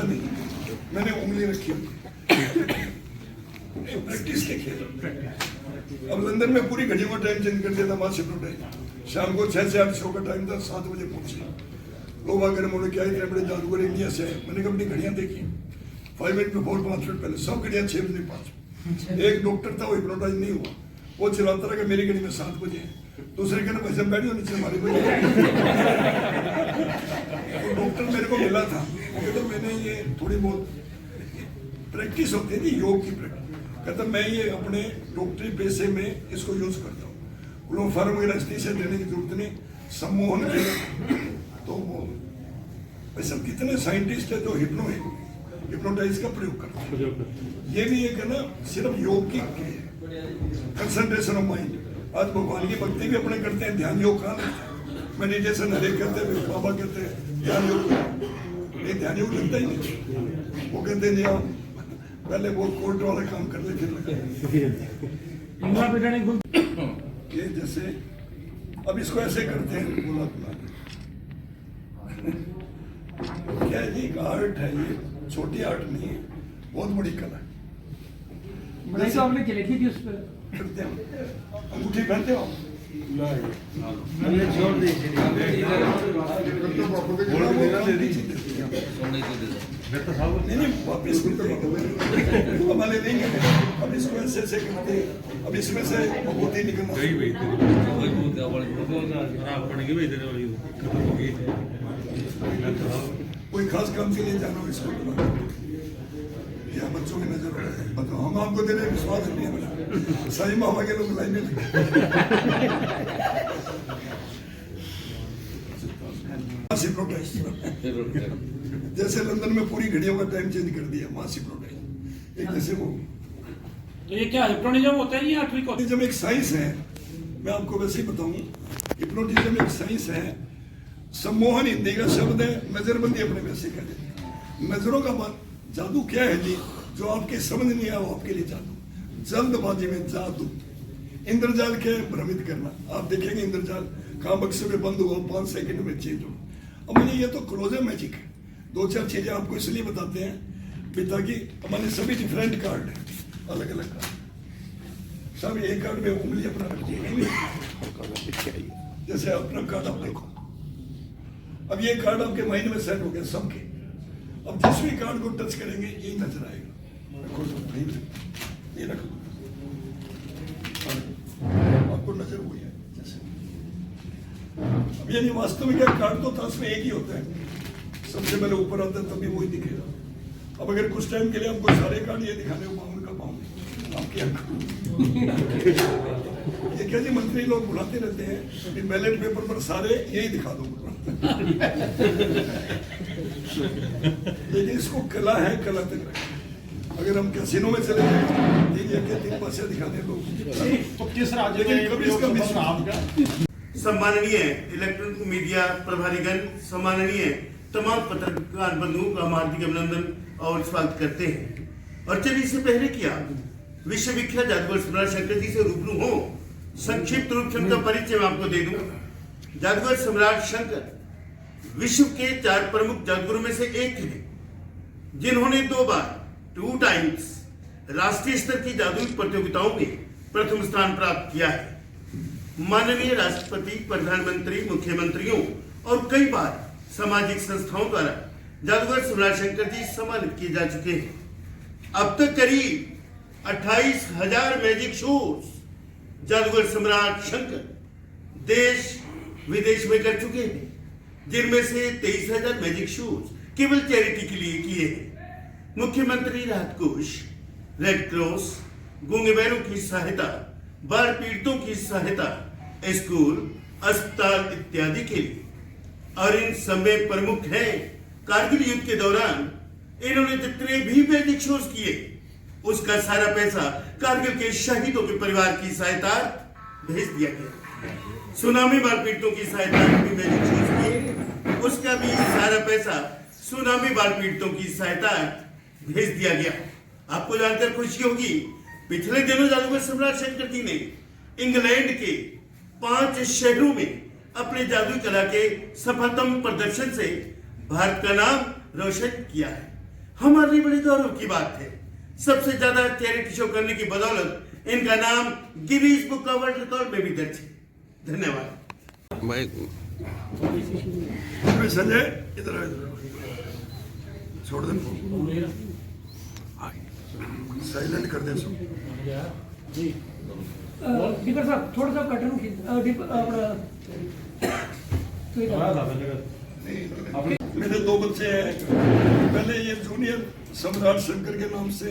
नहीं, मैंने उंगली रखी, प्रैक्टिस देखिए। अब लंदन में पूरी घड़ियों का टाइम चेंज कर दिया था, वहां से शाम को 6 से 8 शो का टाइम था, 7 बजे पहुंचे। लोग आकर बोले क्या इतने बड़े जादूगर इंडिया से आए। मैंने कहा अपनी घड़ियां देखी, 5 मिनट बिफोर 5 मिनट पहले सब घड़ियां 6 बजे 5। एक डॉक्टर था, वो हिप्नोटाइज नहीं हुआ, वो चिल्लाता रहा कि मेरी घड़ी में 7 बजे है। दूसरे कहना पैसे बैठी हो नीचे हमारी बजे। तो डॉक्टर मेरे को मिला था, वो कहता मैंने ये थोड़ी बहुत प्रैक्टिस होती है योग की प्रैक्टिस, कहता मैं ये अपने डॉक्टरी पैसे में इसको यूज करता हूँ। लोग फर्म वगैरह से देने की जरूरत नहीं, सम्मोहन के तो वो वैसे कितने साइंटिस्ट है जो हिप्नोटाइज का प्रयोग करते हैं। ये भी एक है ना, सिर्फ योग की कंसंट्रेशन ऑफ माइंड। आज भगवान की भक्ति भी अपने करते हैं, ध्यान योग कहाँ लेते हैं, मेडिटेशन हरे कहते हैं, बाबा कहते हैं ध्यान योग, ये ध्यान योग लगता ही नहीं। वो कहते हैं आप पहले वो कोर्ट वाला काम कर ले, फिर ये जैसे अब इसको ऐसे करते हैं, बोला क्या है, एक आर्ट है, ये छोटी आर्ट नहीं है, बहुत बड़ी कला है। तो आपने क्या लिखी थी उस पर? करते हैं अंगूठी पहनते हो छोड़ दी नहीं वापिस हमारे देंगे। अब इसको ऐसे ऐसे करते हैं, अब इसमें से मोती निकलना। कोई खास काम के लिए जाना हो इसको या बच्चों की नजर बताओ, हम आपको दे रहे विश्वास नहीं है, सही मामा के लोग लाइन में लगे। जैसे लंदन में पूरी घड़ियों का टाइम चेंज कर दिया, मासिक प्रोटेस्ट एक जैसे वो। तो ये क्या हिप्नोटिज्म होता है या ट्रिक होता है? हिप्नोटिज्म एक साइंस है, मैं आपको वैसे ही बताऊं। हिप्नोटिज्म एक साइंस है, सम्मोहन हिंदी का शब्द है, नजरबंदी अपने वैसे कहते हैं। नजरों का जादू क्या है जी, जो आपके समझ नहीं आया वो आपके लिए जादू। जल्दबाजी में जादू, इंद्रजाल के भ्रमित करना। आप देखेंगे इंद्रजाल कहाँ बक्से में बंद हुआ, 5 सेकंड में चेंज हो। अब मैंने ये तो क्लोजर मैजिक है, 2-4 चीजें आपको इसलिए बताते हैं ताकि हमारे सभी डिफरेंट कार्ड है, अलग अलग कार्ड, सब एक कार्ड में उंगली अपना रखिए। जैसे अपना कार्ड आप देखो, अब ये कार्ड आपके माइंड में सेट हो गया सबके। अब जिस भी कार्ड को टच करेंगे यही नजर आएगा। ये रखो, आपको नजर हुई है जैसे। अब यानी वास्तव में क्या कार्ड तो ताश में एक ही होता है, सबसे पहले ऊपर आता है तभी वही दिखेगा। अब अगर कुछ टाइम के लिए आपको सारे कार्ड ये दिखाने को पाऊंगा का पाऊंगे आपकी ये क्या जी, मंत्री लोग बुलाते रहते हैं कि बैलेट पेपर पर सारे यही दिखा दो। लेकिन इसको कला है, कला तक रखें। अगर हम कैसीनो में चले जाए 3 पैसे दिखाने लोग, तो किस राज्य लेकिन कभी इसका सम्माननीय इलेक्ट्रॉनिक मीडिया प्रभारीगण, सम्माननीय तमाम पत्रकार बंधुओं का हार्दिक अभिनंदन और स्वागत करते हैं। और चलिए इससे पहले किया विश्व विख्यात जादूगर सम्राट शंकर जी से रूबरू हो, संक्षिप्त रूप से उनका परिचय मैं आपको दे दूं। जादूगर सम्राट शंकर विश्व के 4 प्रमुख जादूगरों में से एक थे, जिन्होंने 2 बार 2 टाइम्स राष्ट्रीय स्तर की जादुई प्रतियोगिताओं में प्रथम स्थान प्राप्त किया है। माननीय राष्ट्रपति, प्रधानमंत्री, मुख्यमंत्रियों और कई बार सामाजिक संस्थाओं द्वारा जादूगर सम्राट शंकर जी सम्मानित किए जा चुके हैं। अब तक करीब 28,000 मैजिक शोज जादूगर सम्राट शंकर देश विदेश में कर चुके हैं, जिनमें से 23,000 मैजिक शोज केवल चैरिटी के लिए किए हैं। मुख्यमंत्री राहत कोष, रेड क्रॉस, गूंगे बहरों की सहायता, बाढ़ पीड़ितों की सहायता, स्कूल, अस्पताल इत्यादि के लिए। और इन समय प्रमुख हैं, कारगिल युद्ध के दौरान इन्होंने जितने भी मैजिक शोज किए उसका सारा पैसा कारगिल के शहीदों के परिवार की सहायता भेज दिया गया। सुनामी बाढ़ पीड़ितों की सहायता भी मैजिक शोज किए, उसका भी सारा पैसा सुनामी बाढ़ पीड़ितों की सहायता भेज दिया गया। आपको जानकर खुशी होगी, पिछले दिनों जादूगर सम्राट शंकर जी ने इंग्लैंड के 5 शहरों में अपने जादुई कला के सफलतम प्रदर्शन से भारत का नाम रोशन किया है। हमारे लिए बड़ी गौरव की बात है। सबसे ज्यादा चैरिटी शो करने की बदौलत इनका नाम Guinness book of world record में भी दर्ज है। धन्यवाद। संजय इधर छोड़ दे, साइलेंट कर दे सब। दीपक साहब थोड़ा सा कर्टन मेरे दो बच्चे हैं। पहले ये जूनियर सम्राट शंकर के नाम से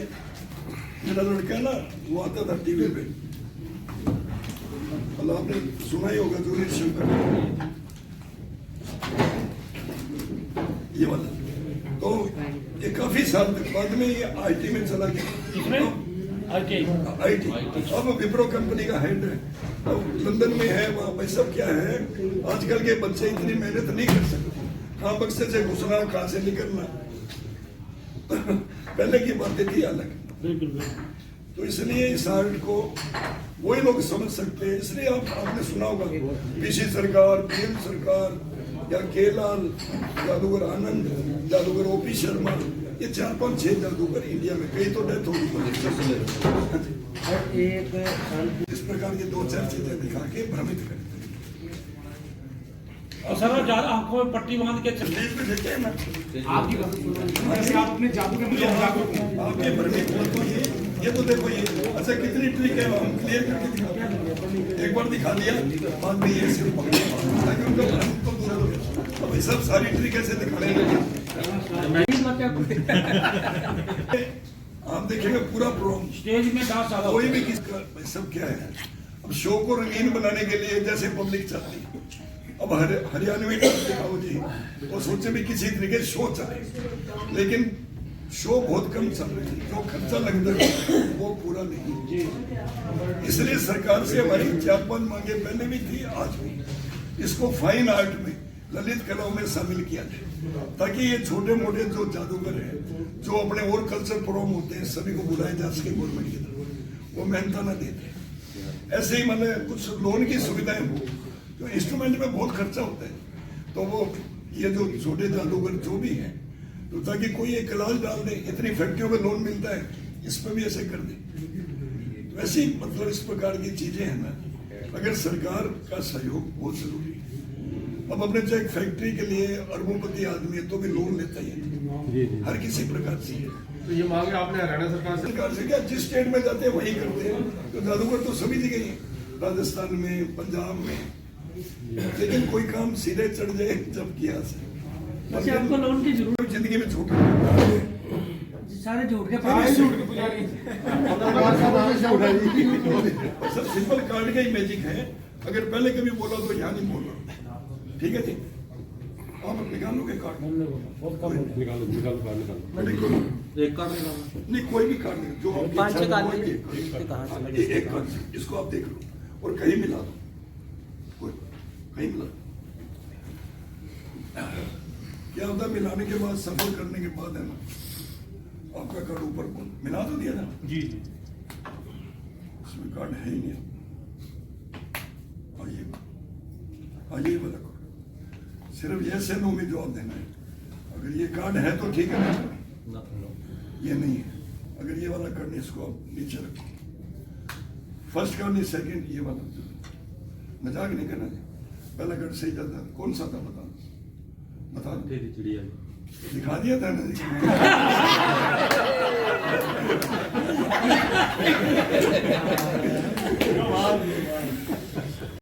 मेरा लड़का ना वो आता था टीवी पे, मतलब आपने सुना ही होगा जूनियर शंकर, ये वाला। तो ये काफी साल तक, बाद में ये आईटी में चला गया। आईटी अब विप्रो कंपनी का हेड है, अब लंदन में है। वहाँ भाई सब क्या है, आजकल के बच्चे इतनी मेहनत नहीं कर सकते, कहाँ बक्से से घुसना, कहाँ से निकलना। पहले की बातें थी अलग। तो इसलिए इस आर्ट को वही लोग समझ सकते हैं। इसलिए आपने सुना होगा पीसी सरकार, पीएम सरकार या केलाल, जादूगर आनंद, जादूगर ओपी शर्मा, ये 4-5-6 जादूगर इंडिया में, कई तो डेथ हो गई। इस प्रकार की 2-4 चीजें दिखा के भ्रमित करते हैं। और सर ज्यादा आंखों में पट्टी बांध के न्यूज़ में देखे हैं ना, आपकी बात जैसे आप अपने जादू के मुझे जागरूक हैं। आपके भ्रमित मत होइए। ये तो देखो ये अच्छा कितनी ट्रिक है, हम क्लियर करके दिखाते हैं। एक बार दिखा दिया, बाद में ये सिर्फ ताकि उनका भ्रम तो दूर हो गया। अब ये सब सारी ट्रिक ऐसे दिखाने लगे। आप देखेंगे पूरा प्रोग्राम स्टेज में डांस आ कोई भी किसका सब क्या है। अब शो को रंगीन बनाने के लिए जैसे पब्लिक चाहती है, अब हरियाणवी डांस दिखाओ जी, वो सोचे भी किसी तरीके शो चले, लेकिन शो बहुत कम चल रही है, जो खर्चा लगता है वो पूरा नहीं। इसलिए सरकार से हमारी 4-5 मांगे पहले भी थी, आज भी, इसको फाइन आर्ट में, ललित कलाओं में शामिल किया जाए, ताकि ये छोटे मोटे जो जादूगर हैं, जो अपने और कल्चर प्रोग्राम होते हैं, सभी को बुलाया जा सके गवर्नमेंट की तरफ, वो मेहनत न देते। ऐसे ही मतलब कुछ लोन की सुविधाएं हो, तो इंस्ट्रूमेंट में बहुत खर्चा होता है, तो वो ये जो छोटे जादूगर जो भी हैं, तो ताकि कोई एक क्लास डाल दे, इतनी फैक्ट्रियों में लोन मिलता है, इस पर भी ऐसे कर दे। तो ऐसी मतलब इस प्रकार की चीजें हैं ना, अगर सरकार का सहयोग बहुत जरूरी है। अब अपने जो एक फैक्ट्री के लिए अरबोपति आदमी है तो भी लोन लेता ही है, हर किसी प्रकार से। तो ये मांगे आपने हरियाणा सरकार से क्या, जिस स्टेट में जाते हैं वही करते हैं। तो जादूगर तो सभी जगह ही, राजस्थान में, पंजाब में, लेकिन कोई काम सीधे चढ़ जाए जब किया से। वैसे आपको लोन की जरूरत, जिंदगी में झूठ सारे झूठ के सब सिंपल कार्ड का ही मैजिक है। अगर पहले कभी बोला तो यहाँ नहीं बोलना, ठीक है जी। आप निकालोगे कार्ड, निकालो एक कार्ड नहीं, कोई भी कार्ड नहीं, जो आपके इच्छा है, कोई भी एक कार्ड, इसको आप देख लो और कहीं मिला दो, कोई कहीं मिला। क्या होता है, मिलाने के बाद, सफर करने के बाद है ना, आपका कार्ड ऊपर मिला तो दिया ना जी, उसमें कार्ड है ही नहीं। आइए वाला कार्ड सिर्फ यस या नो में जवाब देना है। अगर ये कार्ड है तो ठीक है, ये नहीं है। अगर ये वाला कार्ड नहीं, इसको आप नीचे रखो। फर्स्ट कार्ड नहीं, सेकंड ये वाला। मजाक नहीं करना, पहला कार्ड सही जाता। कौन सा था बता चिड़िया दिखा दिया था ना जी।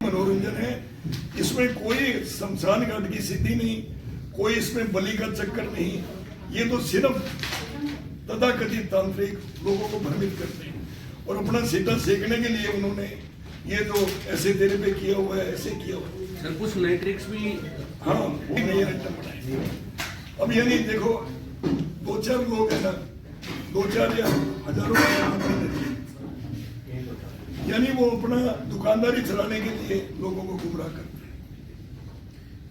मनोरंजन है, इसमें कोई शमशान घाट की सिद्धि नहीं, कोई इसमें बलि का चक्कर नहीं। ये तो सिर्फ तथाकथित तांत्रिक लोगों को भ्रमित करते हैं और अपना सीधा सेकने के लिए उन्होंने ये जो ऐसे तेरे पे किया हुआ है, ऐसे किया हुआ है। सर कुछ नए ट्रिक्स भी, हाँ वो नए आइटम बनाए। अब यानी देखो 2-4 लोग है ना, 2-4 या हजारों यानी वो अपना दुकानदारी चलाने के लिए लोगों को गुमराह करते हैं।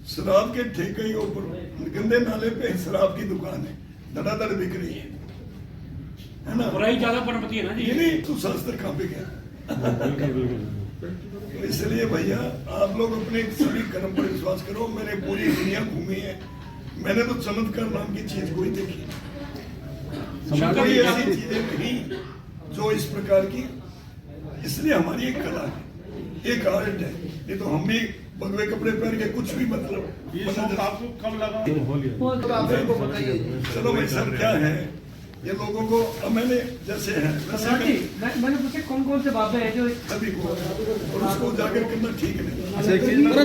शराब के ठेके के ऊपर गंदे नाले पे शराब की दुकान है, धड़ाधड़ बिक रही है ना। बुराई ज्यादा पनपती है ना जी। नहीं तू शास्त्र कहाँ पे गया। तो इसलिए भैया आप लोग अपने सभी कर्म पर विश्वास करो। मैंने पूरी दुनिया घूमी है, मैंने तो चमत्कार नाम की चीज कोई देखी। कोई ऐसी चीजें नहीं जो इस प्रकार की, इसलिए हमारी एक कला है, एक आर्ट है। नहीं तो हम भी भगवे कपड़े पहन के कुछ भी मतलब ये शौक आपको कब लगा? चलो भाई सब क्या है ये लोगों को, अब मैंने जैसे है वैसे मैंने पूछा कौन कौन से बाबे हैं जो सभी को, और उसको उजागर करना ठीक नहीं।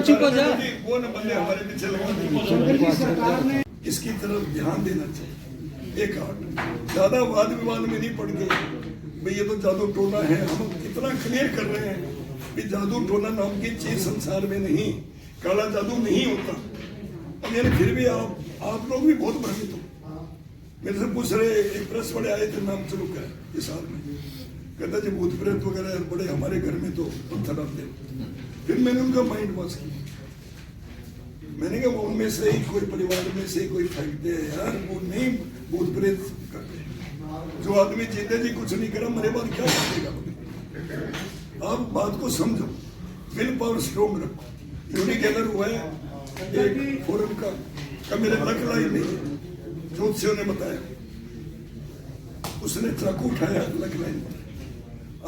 चुप हो जा। वो न बंदे हमारे पीछे लगा देंगे। शंकर की सरकार ने इसकी तरफ ध्यान देना चाहिए। एक आर्ट ज्यादा वाद विवाद में नहीं पड़ गए भाई ये तो जादू टोना है। हम इतना क्लियर कर रहे हैं कि जादू टोना नाम की चीज संसार में नहीं, काला जादू नहीं होता। अब यानी फिर भी आप लोग भी बहुत भ्रमित हो। मेरे से पूछ रहे, एक प्रेस वाले आए थे, नाम चलो क्या हिसार में, कहता जी भूत प्रेत वगैरह बड़े हमारे घर में तो पत्थर आते। फिर मैंने उनका माइंड वॉश किया, मैंने कहा वो उनमें से ही कोई परिवार में से कोई फेंकते हैं यार, वो नहीं भूत प्रेत करते। जो आदमी जीते जी कुछ नहीं करा, मेरे बाद क्या करेगा? आप बात को समझो, विल पावर स्ट्रोंग रखो। यूरी गैलर हुआ है एक फोरम का मेरे लक लाई नहीं, ज्योतिषियों ने बताया, उसने चाकू उठाया लक लाइन पर।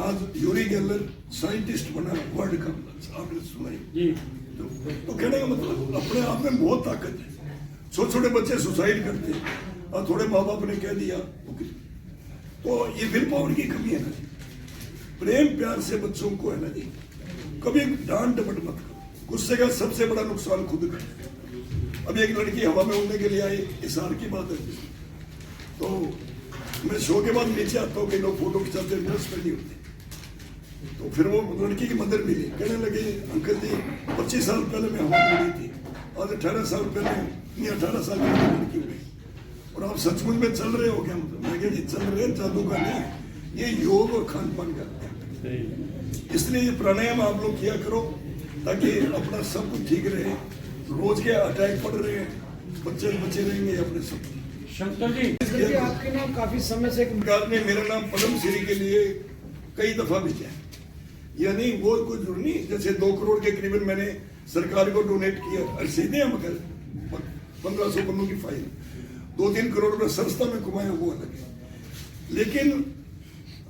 आज यूरी गैलर साइंटिस्ट बना वर्ल्ड का, आपने सुनाई। तो कहने का मतलब अपने आप में बहुत ताकत है। छोटे छोटे बच्चे सुसाइड करते हैं और थोड़े माँ बाप ने कह दिया, तो ये विल पावर की कमी है ना जी। प्रेम प्यार से बच्चों को है ना जी, कभी डांट डपट मत करो। गुस्से का सबसे बड़ा नुकसान खुद का है। अब एक लड़की हवा में उड़ने के लिए आई, इशार की बात है, तो मैं शो के बाद नीचे आता हूँ, कई लोग फोटो खिंचाते हैं, ड्रेस पहनी होती, तो फिर वो लड़की की मदर मिली, कहने लगी अंकल जी 25 साल पहले मैं हवा में उड़ी थी, आज 18 साल पहले नहीं 18 साल की लड़की उड़ी, और आप सचमुच में चल रहे हो क्या? मतलब मैं जी चल रहे हैं, जादू का नहीं, ये योग और खान पान का। इसलिए ये प्राणायाम आप लोग किया करो ताकि अपना सब कुछ ठीक रहे। रोज के अटैक पड़ रहे हैं, बच्चे बचे रहेंगे अपने सब। शंकर जी आपके नाम काफी समय से सरकार ने मेरा नाम पद्म श्री के लिए कई दफा भेजा है, यानी वो कुछ जरूर नहीं। जैसे 2 करोड़ के करीबन मैंने सरकार को डोनेट किया, रसीदें हम कर 1500 पन्नों की फाइल, 2-3 करोड़ रुपये संस्था में कमाया, वो अलग है। लेकिन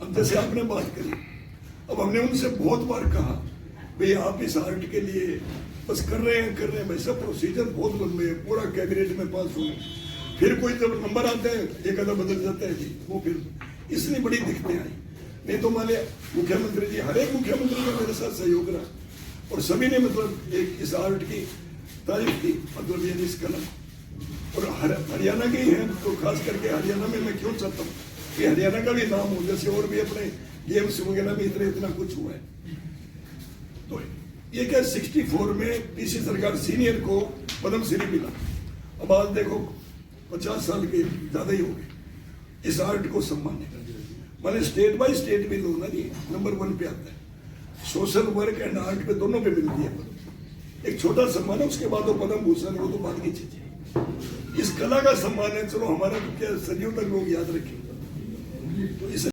अब जैसे आपने बात करी, अब हमने उनसे बहुत बार कहा भाई आप इस आर्ट के लिए बस कर रहे हैं भाई, सब प्रोसीजर बहुत लंबे है, पूरा कैबिनेट में पास हुए, फिर कोई जब नंबर आता है एक आधा बदल जाता है जी, वो फिर इसलिए बड़ी दिक्कतें आई। नहीं तो मान लिया मुख्यमंत्री जी, हर एक मुख्यमंत्री का मेरे साथ सहयोग रहा, और सभी ने मतलब एक इस आर्ट की तारीफ की, मतलब ये इस कला, और हरियाणा के ही हैं, तो खास करके हरियाणा में मैं क्यों चाहता हूँ कि हरियाणा का भी नाम हो, जैसे और भी अपने गेम्स वगैरह में इतना कुछ हुआ है। तो ये क्या 64 में पीसी सरकार सीनियर को पद्म श्री मिला, अब आज देखो 50 साल के ज्यादा ही हो गए इस आर्ट को सम्मानने का। मैंने स्टेट बाय स्टेट भी लो ना जी, नंबर 1 पे आता है, सोशल वर्क एंड आर्ट पे दोनों पे मिलती है। एक छोटा सम्मान है, उसके बाद वो पद्म भूषण, वो तो बाद की चीज है। इस कला का सम्मान है, चलो हमारा तो क्या सदियों तक लोग याद रखेंगे। तो इस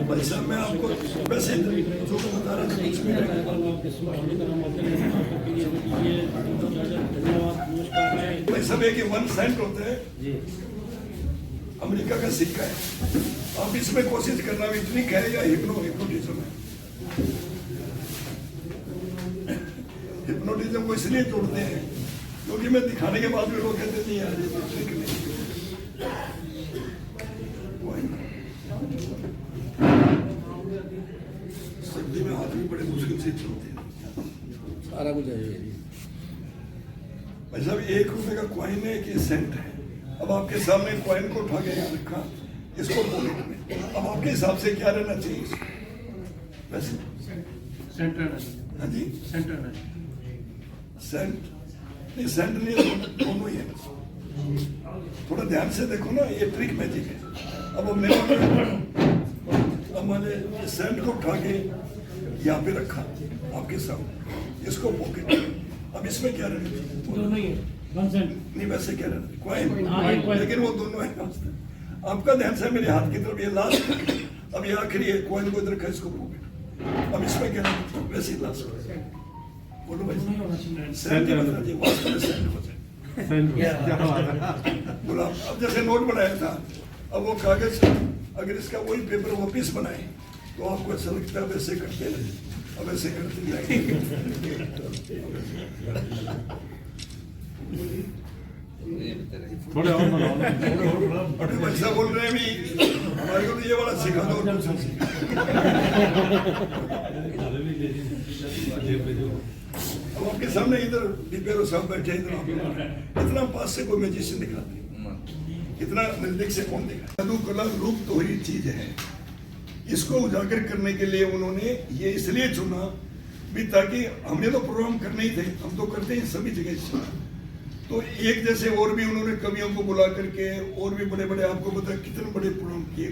पैसा मैं आपको वैसे जो बता रहा था, भाई सब एक 1 सेंट होता है, अमेरिका का सिक्का है। आप इसमें कोशिश करना भी इतनी कहेगा हिप्नोटिज्म है। हिप्नोटिज्म को इसलिए जोड़ते हैं क्योंकि मैं दिखाने के बाद भी लोग कहते नहीं यार ये ट्रिक नहीं। सर्दी में हाथ भी बड़े मुश्किल से चलते हैं, सारा कुछ है। भाई साहब 1 रुपए का कॉइन है कि सेंट है। अब आपके सामने कॉइन को उठा के यहाँ रखा, इसको पॉकेट में, अब आपके हिसाब से क्या रहना चाहिए वैसे? सेंटर हाँ जी, सेंटर है, सेंट नहीं, सेंट नहीं, दोनों ही है। थोड़ा ध्यान से देखो ना, ये ट्रिक मैजिक है। अब मैंने सेंट को उठा के यहाँ पे रखा आपके सामने, इसको पॉकेट में, अब इसमें क्या रहना चाहिए? दोनों ही है, 1 सेंट नहीं वैसे क्या रहना कॉइन, हाँ, एक coin। लेकिन वो दोनों है। आपका ध्यान से मेरे हाथ की तरफ, ये लास्ट, अब ये आखिरी है, कॉइन को इधर रखा, इसको पॉकेट, अब इसमें क्या रहना चाहिए? वैसे ही लास्ट बोलो भाई, सेंट बता दिए, वास्तव में सेंट बचा। बोला अब जैसे नोट बनाया था अब वो कागज अगर इसका वही पेपर वापिस बनाए तो आपको ऐसा लगता है वैसे करते रहे, अब ऐसे करते जाएंगे। थोड़े और बनाओ ना। अभी बच्चा बोल रहे हैं भी हमारे को तो ये वाला सिखा दो और कुछ नहीं सिखा। अब आपके सामने इधर डिपेरो साहब बैठे इधर आप इतना पास से कोई मैजिशियन दिखाते इतना नजदीक से कौन देखा। जादू कला रूप तो ही चीज है, इसको उजागर करने के लिए उन्होंने ये इसलिए चुना भी ताकि हमने तो प्रोग्राम करने ही थे, हम तो करते हैं सभी जगह। तो एक जैसे और भी उन्होंने कवियों को बुला करके और भी बड़े बड़े आपको पता है कितने बड़े प्रोग्राम किए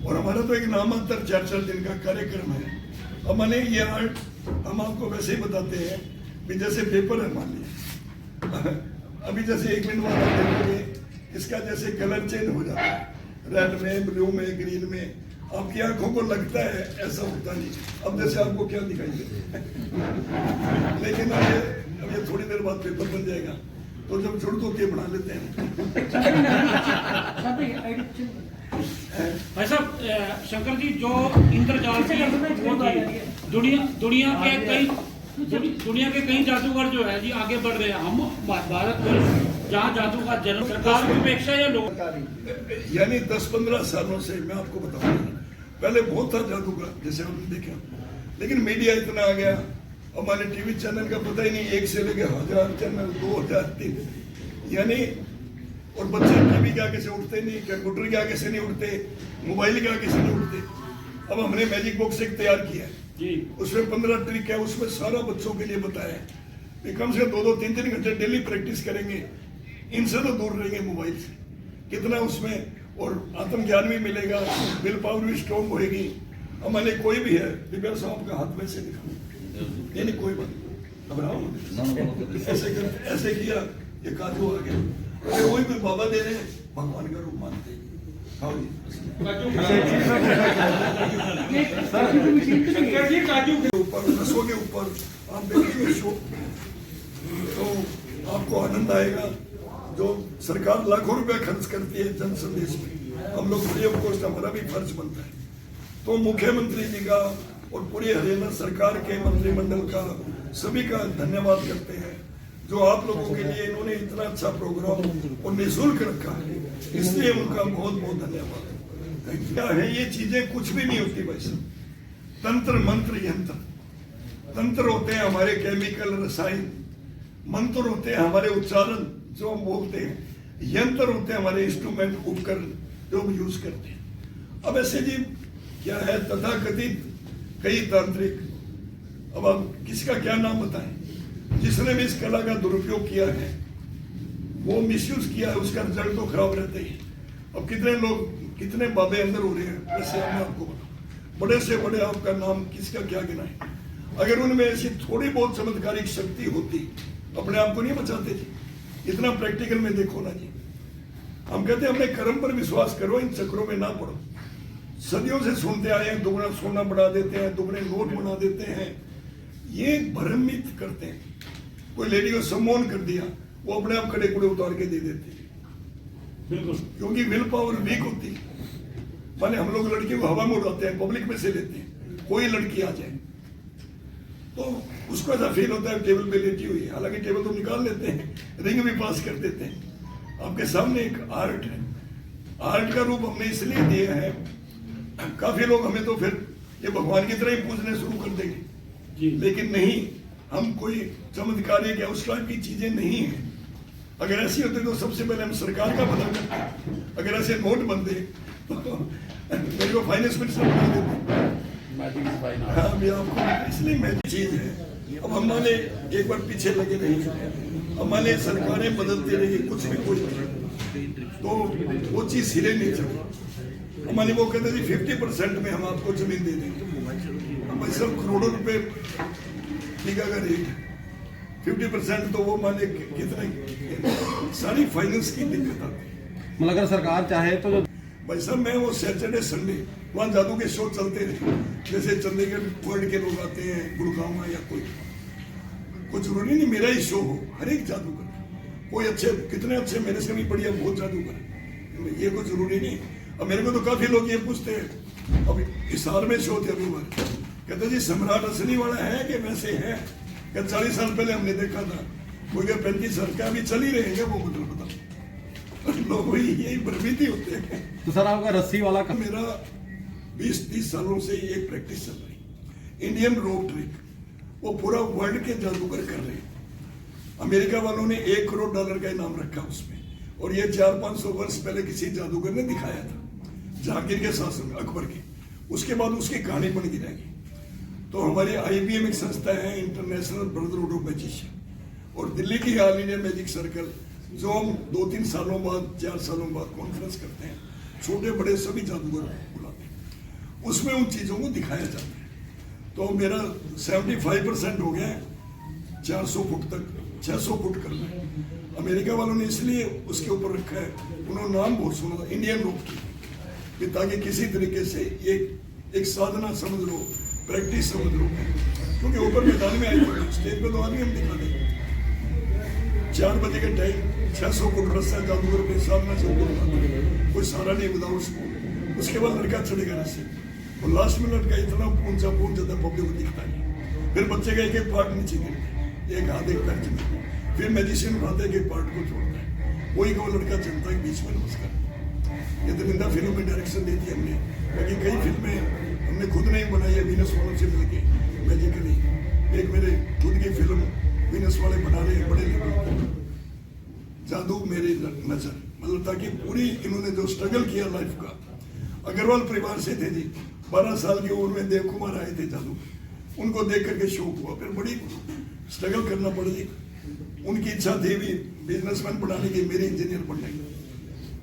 और हमारा तो एक नामांतर 4-4 दिन का कार्यक्रम है। अब मैंने ये आर्ट हम आपको वैसे ही बताते हैं भी जैसे पेपर है मान लीजिए, अभी जैसे 1 मिनट बाद आप देखोगे इसका जैसे कलर चेंज हो जाता है, रेड में, ब्लू में, ग्रीन में, आपकी आंखों को लगता है ऐसा होता नहीं। अब जैसे आपको क्या दिखाई दे लेकिन अब ये थोड़ी देर बाद पेपर बन जाएगा तो जब छोड़ दो के बना लेते हैं। भाई साहब, शंकर जी जो इंद्रजाल से दुनिया के कई जादूगर जो है जी आगे बढ़ रहे हैं, हम भारत में जहाँ जादू का जन्म सरकार की अपेक्षा या लोग यानी 10-15 सालों से मैं आपको बताऊंगा, पहले बहुत था जादूगर जैसे हमने देखा, लेकिन मीडिया इतना आ गया, हमारे टीवी चैनल का पता ही नहीं, 1 से लेके 1000 चैनल, 2000, 3 यानी, और बच्चे टीवी के आगे से उठते नहीं, कंप्यूटर के आगे से नहीं उठते, मोबाइल के आगे से नहीं उठते। अब हमने मैजिक बॉक्स एक तैयार किया है, उसमें 15 ट्रिक है, उसमें सारा बच्चों के लिए बताया है। कम से कम 2-2, 3-3 घंटे डेली प्रैक्टिस करेंगे, इनसे तो दूर रहेंगे मोबाइल से, कितना उसमें और आत्मज्ञान भी मिलेगा, विल पावर भी स्ट्रॉन्ग होगी। हमारे कोई भी है दिव्या साहब का हाथ में से दिखाओ, ये नहीं कोई बात घबराओ, ऐसे किया ये काजू आ गया, अरे वही कोई बाबा दे रहे हैं, भगवान का रूप मानते हैं। खाओ जी काजू के ऊपर, रसों के ऊपर आप देखेंगे शो तो आपको आनंद आएगा। जो सरकार लाखों रुपए खर्च करती है जन संदेश में, हम लोग फ्री ऑफ कॉस्ट, हमारा भी फर्ज बनता है। तो मुख्यमंत्री जी का और पूरी हरियाणा सरकार के मंत्रिमंडल का सभी का धन्यवाद करते हैं, जो आप लोगों के लिए इन्होंने इतना अच्छा प्रोग्राम और निःशुल्क रखा है, इसलिए उनका बहुत बहुत धन्यवाद। क्या है ये चीजें कुछ भी नहीं होती वैसे, तंत्र मंत्र यंत्र, तंत्र होते हैं हमारे केमिकल रसायन, मंत्र होते हैं हमारे उच्चारण जो हम बोलते हैं, यंत्र होते हैं हमारे इंस्ट्रूमेंट उपकरण जो हम यूज करते हैं। अब ऐसे जी क्या है तथाकथित कई तांत्रिक, अब आप किसका क्या नाम बताएं, जिसने भी इस कला का दुरुपयोग किया है, वो मिसयूज किया है, उसका रिजल्ट तो खराब रहते ही। अब कितने लोग, कितने बाबे अंदर हो रहे हैं, वैसे मैं आपको बताऊं, बड़े से बड़े आपका नाम किसका क्या गिनाए, अगर उनमें ऐसी थोड़ी बहुत चमत्कारिक शक्ति होती अपने आप को नहीं बचाते जी। इतना प्रैक्टिकल में देखो ना जी, हम कहते हैं अपने कर्म पर विश्वास करो, इन चक्रों में ना पड़ो। सदियों से सुनते आए हैं, दुगना सोना बढ़ा देते हैं, दुगने नोट बना देते हैं, ये भ्रमित करते हैं। कोई लेडी को सम्मान कर दिया, वो अपने आप खड़े खुड़े उतार के दे देते हैं, बिल्कुल, क्योंकि विल पावर वीक होती है। माने हम लोग लड़की को हवा में उड़ाते हैं, पब्लिक में से लेते हैं, कोई लड़की आ जाए तो उसको ऐसा फील होता है टेबल पे लेटी हुई है, हालांकि टेबल तो निकाल लेते हैं, रिंग भी पास कर देते हैं। आपके सामने एक आर्ट है, आर्ट का रूप हमने इसलिए दिया है, काफी लोग हमें तो फिर ये भगवान की तरह ही पूजने शुरू कर देंगे, लेकिन नहीं, हम कोई चमत्कारी या उस टाइप की चीजें नहीं है। अगर ऐसी होती तो सबसे पहले हम सरकार का भला करते, अगर ऐसे नोट बनते तो मेरे को फाइनेंस मिनिस्टर बना देते। हाँ भैया, आपको इसलिए मैजिक चीज है। अब हमारे एक बार पीछे लगे नहीं, हमारे सरकारें बदलती रही, कुछ भी कोई तो वो चीज सिरे नहीं चली। हमारे वो कहते थे 50% में हम आपको जमीन दे देंगे, हम सब करोड़ों रुपए बीघा का रेट, 50% तो वो माने कितने, सारी फाइनेंस की दिक्कत आती है। मतलब अगर सरकार चाहे तो जो भाई साहब मैं वो सैटरडे संडे वहाँ जादू के शो चलते रहे, जैसे चंडीगढ़ वर्ल्ड के लोग आते हैं, गुड़गांव में या कोई जरूरी नहीं मेरा ही शो हो, हर एक जादूगर कोई अच्छे, कितने अच्छे, मेरे से भी बढ़िया बहुत जादूगर, ये कोई जरूरी नहीं। अब मेरे को तो काफी लोग ये पूछते हैं, अब हिसार में शो थे अभी बार, कहते जी सम्राट असली वाला है कि वैसे है? क्या 40 साल पहले हमने देखा था, कोई क्या 35 साल का अभी चल ही रहेंगे वो, मतलब बताओ। लोग वही यही भ्रमित होते हैं। तो सर आपका रस्सी वाला मेरा 20-30 सालों से ये प्रैक्टिस चल रही, इंडियन रोप ट्रिक, वो पूरा वर्ल्ड के जादूगर कर रहे हैं। अमेरिका वालों ने $1 करोड़ का इनाम रखा उसमें, और ये 400-500 वर्ष पहले किसी जादूगर ने दिखाया था जहांगीर के शासन में, अकबर के। उसके बाद उसकी कहानी बन गी रहेगी। तो हमारे IBM एक संस्था है, इंटरनेशनल ब्रदरहुड ऑफ मैजिशियन, और दिल्ली की ऑल इंडिया मैजिक सर्कल, जो हम 2-3 सालों बाद 4 सालों बाद कॉन्फ्रेंस करते हैं, छोटे बड़े सभी जादूगर बुलाते हैं, उसमें उन चीजों को दिखाया जाता है। तो मेरा 75% हो गया है, 400 फुट तक, 600 फुट करना है। अमेरिका वालों ने इसलिए उसके ऊपर रखा है, उन्होंने नाम बहुत सुना था, इंडियन रोप ट्रिक, ताकि किसी तरीके से एक साधना समझ लो, प्रैक्टिस समझ लो, क्योंकि ऊपर मैदान में आई स्टेज पे तो आदमी हम दिखा देंगे। 4 बजे के टाइम 600 फुट रस्सा जादूगर के सामने से ऊपर उठाता, कोई सहारा नहीं विदाउट स्पून। उसके बाद लड़का चढ़ेगा रस्से, और लास्ट में लड़का इतना पहुंच जाता पब्लिक को दिखता नहीं। फिर बच्चे का एक पार्ट नीचे गिरता, एक हाथ एक पैर चलता, फिर मैजिशियन उठाते एक पार्ट को छोड़ता है, वही को लड़का चलता है बीच में नमस्कार। ये दरिंदा फिल्म में डायरेक्शन देती है हमने, बाकी कई फिल्में हमने खुद नहीं बनाई है, वीनस वालों से मिलके मैजिकली। एक मेरे खुद की फिल्म वीनस वाले बना रहे हैं बड़े लेवल, जादू मेरी नजर, मतलब ताकि पूरी इन्होंने जो स्ट्रगल किया लाइफ का। अग्रवाल परिवार से थे जी, 12 साल की उम्र में देव कुमार आए थे जादू, उनको देख करके शौक हुआ, फिर बड़ी स्ट्रगल करना पड़ी। उनकी इच्छा थी भी बिजनेसमैन बनाने की, मेरे इंजीनियर बनने की।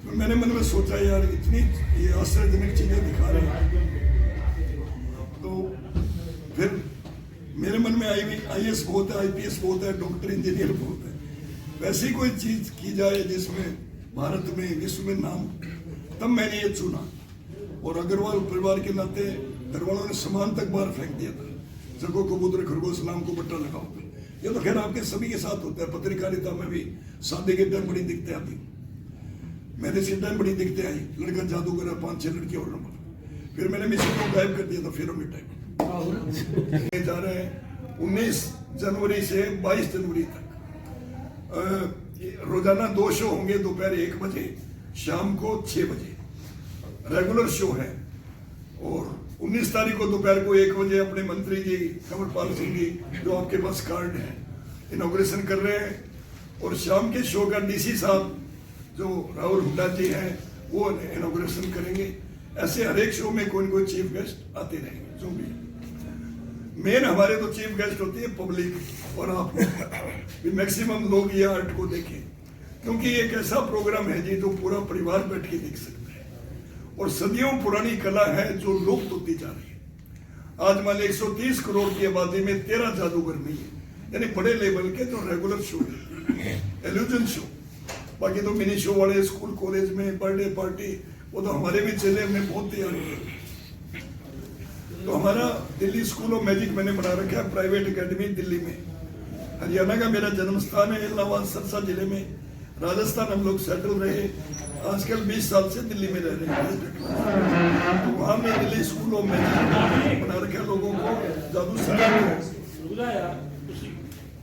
तो मैंने मन में सोचा यार इतनी ये आश्चर्यजनक चीजें दिखा रहे हैं, तो फिर मेरे मन में आई भी IAS बहुत है, IPS बहुत है, डॉक्टर इंजीनियर बहुत है, वैसी कोई चीज की जाए जिसमें भारत में विश्व में नाम। तब मैंने ये चुना, और अग्रवाल परिवार के नाते घर वालों ने सामान तक बाहर फेंक दिया था, जगो कबूतर खरगोश नाम को बट्टा लगाओ। ये तो खैर आपके सभी के साथ होता है, पत्रकारिता में भी शादी के टाइम बड़ी दिक्कतें आती, मैरिज के टाइम बड़ी दिक्कतें आई, लड़का जादूगर है, 5-6 लड़की और नंबर, फिर मैंने मिशन को गायब कर दिया था फिर में टाइम। जा रहे हैं 19 जनवरी से 22 जनवरी तक रोजाना 2 शो होंगे, दोपहर 1 बजे, शाम को 6 बजे रेगुलर शो है। और 19 तारीख को दोपहर को 1 बजे अपने मंत्री जी कंवरपाल सिंह जी, जो आपके पास कार्ड है, इनॉग्रेशन कर रहे हैं। और शाम के शो का DC साहब जो राहुल हुड्डा जी हैं, वो इनॉग्रेशन करेंगे। ऐसे हर एक शो में कोई न कोई चीफ गेस्ट आते रहेंगे, जो भी। मेन हमारे तो चीफ गेस्ट होती है पब्लिक, और आप भी मैक्सिमम लोग ये आर्ट को देखें, क्योंकि एक ऐसा प्रोग्राम है जी जो पूरा परिवार बैठ के देख सकता है, और सदियों पुरानी कला है जो लुप्त होती जा रही है। आज मान ली 130 करोड़ की आबादी में 13 जादूगर नहीं है, यानी बड़े लेवल के जो रेगुलर शो है, एल्यूजन शो। बाकी तो मिनी शो वाले स्कूल कॉलेज में बर्थडे पार्टी, वो तो हमारे भी चेले हमने बहुत तैयार किए। तो हमारा दिल्ली स्कूल ऑफ मैजिक मैंने बना रखा है, प्राइवेट एकेडमी दिल्ली में। हरियाणा का मेरा जन्म स्थान है, इलाहाबाद सरसा जिले में। राजस्थान हम लोग सेटल रहे, आजकल 20 साल से दिल्ली में रह रहे हैं। तो वहाँ में दिल्ली स्कूल ऑफ मैजिक बना रखा है, लोगों को जादू सिखाते।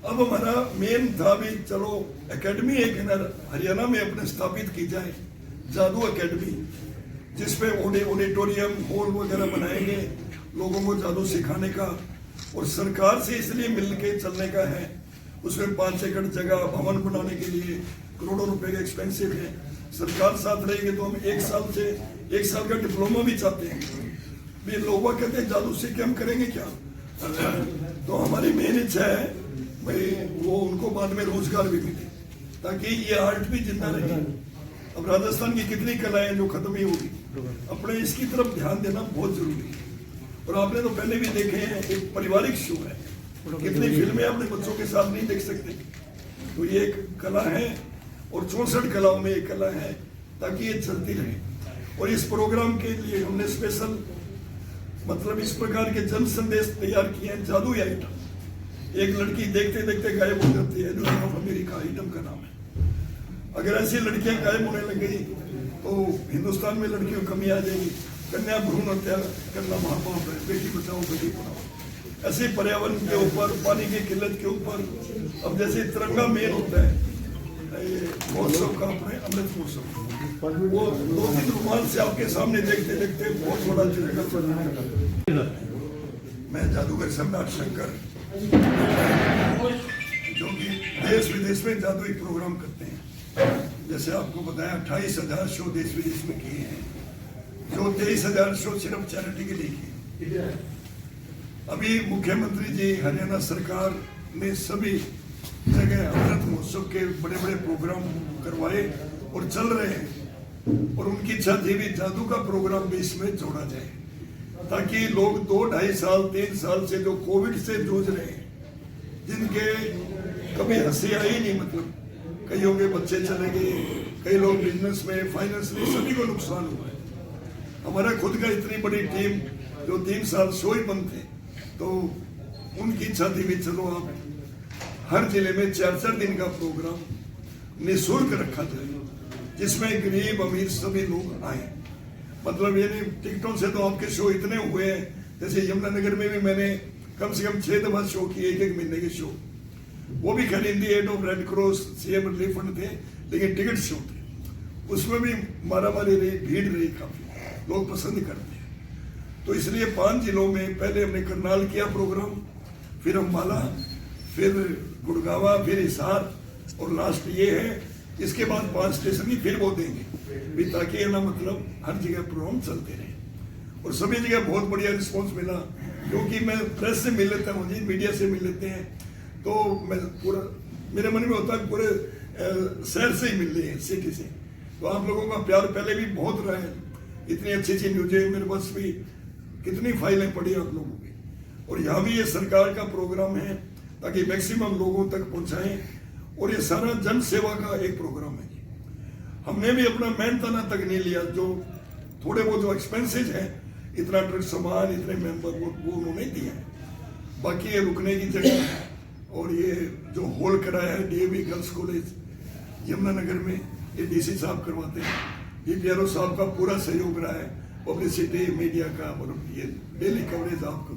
अब हमारा मेन था भी चलो एकेडमी एक हरियाणा में अपने स्थापित की जाए, जादू एकेडमी, जिसपे ऑडिटोरियम हॉल वगैरह बनाएंगे लोगों को जादू सिखाने का। और सरकार से इसलिए मिलके चलने का है, उसमें 5 एकड़ जगह भवन बनाने के लिए करोड़ों रुपए का एक्सपेंसिव है। सरकार साथ रहेगी तो हम 1 साल का डिप्लोमा भी चाहते हैं। भी लोग कहते हैं जादू सीख के हम करेंगे क्या, तो हमारी मेन इच्छा है भाई वो उनको बाद में रोजगार भी मिले, ताकि ये आर्ट भी जिंदा रहे। अब राजस्थान की कितनी कलाएं जो खत्म ही होगी, अपने इसकी तरफ ध्यान देना बहुत जरूरी है। और आपने तो पहले भी देखे हैं, एक पारिवारिक शो है, कितनी फिल्में अपने बच्चों के साथ नहीं देख सकते। तो ये एक कला है, और 64 कलाओं में एक कला है, ताकि ये चलती रहे। और इस प्रोग्राम के लिए हमने स्पेशल मतलब इस प्रकार के जन संदेश तैयार किए हैं। जादू आइटम, एक लड़की देखते देखते गायब हो जाती है, ऑफ अमेरिका आइटम का नाम है। अगर ऐसी लड़कियां गायब होने लग गई तो हिंदुस्तान में लड़कियों की कमी आ जाएगी। कन्या भ्रूण हत्या करना महापाप है, बेटी बचाओ बेटी पढ़ाओ। ऐसे पर्यावरण के ऊपर, पानी की किल्लत के ऊपर, अब जैसे तिरंगा मेल होता है ये महोत्सव का, अपने अमृत महोत्सव, वो 2-3 रुमाल से आपके सामने देखते देखते बहुत बड़ा तिरंगा। मैं जादूगर सम्राट शंकर, जो कि देश विदेश में जादुई प्रोग्राम करते हैं। जैसे आपको बताया 28,000 शो देश विदेश में किए हैं, जो 23,000 शो सिर्फ चैरिटी के लिए किए। अभी मुख्यमंत्री जी हरियाणा सरकार ने सभी जगह अमृत महोत्सव के बड़े बड़े प्रोग्राम करवाए और चल रहे हैं, और उनकी इच्छा थी भी जादू का प्रोग्राम भी इसमें जोड़ा जाए, ताकि लोग 2-2.5 साल 3 साल से जो कोविड से जूझ रहे हैं, जिनके कभी हंसी आई नहीं, मतलब कईयों के बच्चे चले गए, कई लोग बिजनेस में, फाइनेंशियली सभी को नुकसान हुआ है। हमारा खुद का इतनी बड़ी टीम जो 3 साल शो ही बंद थे, तो उनकी इच्छा थी भी चलो आप हर जिले में 4-4 दिन का प्रोग्राम निःशुल्क रखा जाए, जिसमें गरीब अमीर सभी लोग आए। मतलब ये नहीं, टिकटों से तो आपके शो इतने हुए हैं, जैसे यमुनानगर में भी मैंने कम से कम 6 दफा शो किए, 1-1 महीने के शो, वो भी खरीदी aid of red cross CM relief fund थे, लेकिन टिकट शो थे, उसमें भी मारामारी रही, भीड़ रही, काफी लोग पसंद करते हैं। तो इसलिए 5 जिलों में पहले हमने करनाल किया प्रोग्राम, फिर अम्बाला, फिर गुड़गावा, फिर हिसार, और लास्ट ये है। इसके बाद 5 स्टेशन ही फिर वो देंगे भी, ताकि ना मतलब हर जगह प्रोग्राम चलते रहे। और सभी जगह बहुत बढ़िया रिस्पांस मिला, क्योंकि मैं प्रेस से मिल लेता हूँ जी, मीडिया से मिल लेते हैं, तो मैं पूरा, मेरे मन में होता है पूरे शहर से ही मिल रही है, सिटी से। तो आप लोगों का प्यार पहले भी बहुत रहा है, इतनी अच्छी न्यूज़ें मेरे पास भी, कितनी फाइलें पड़ी आप लोगों की। और यहाँ भी ये सरकार का प्रोग्राम है ताकि मैक्सिमम लोगों तक पहुँचाएं, और ये सारा जन सेवा का एक प्रोग्राम है। हमने भी अपना मेहनताना तक नहीं लिया, जो थोड़े बहुत जो एक्सपेंसेज हैं, इतना ट्रक सामान, इतने मेंबर, वो उन्होंने दिया है। बाकी ये रुकने की जगह और ये जो हॉल कराया है डीएवी गर्ल्स कॉलेज यमुनानगर में, ये डीसी साहब करवाते हैं, DPRO साहब का पूरा सहयोग रहा है, पब्लिसिटी मीडिया का, और ये डेली कवरेज आपको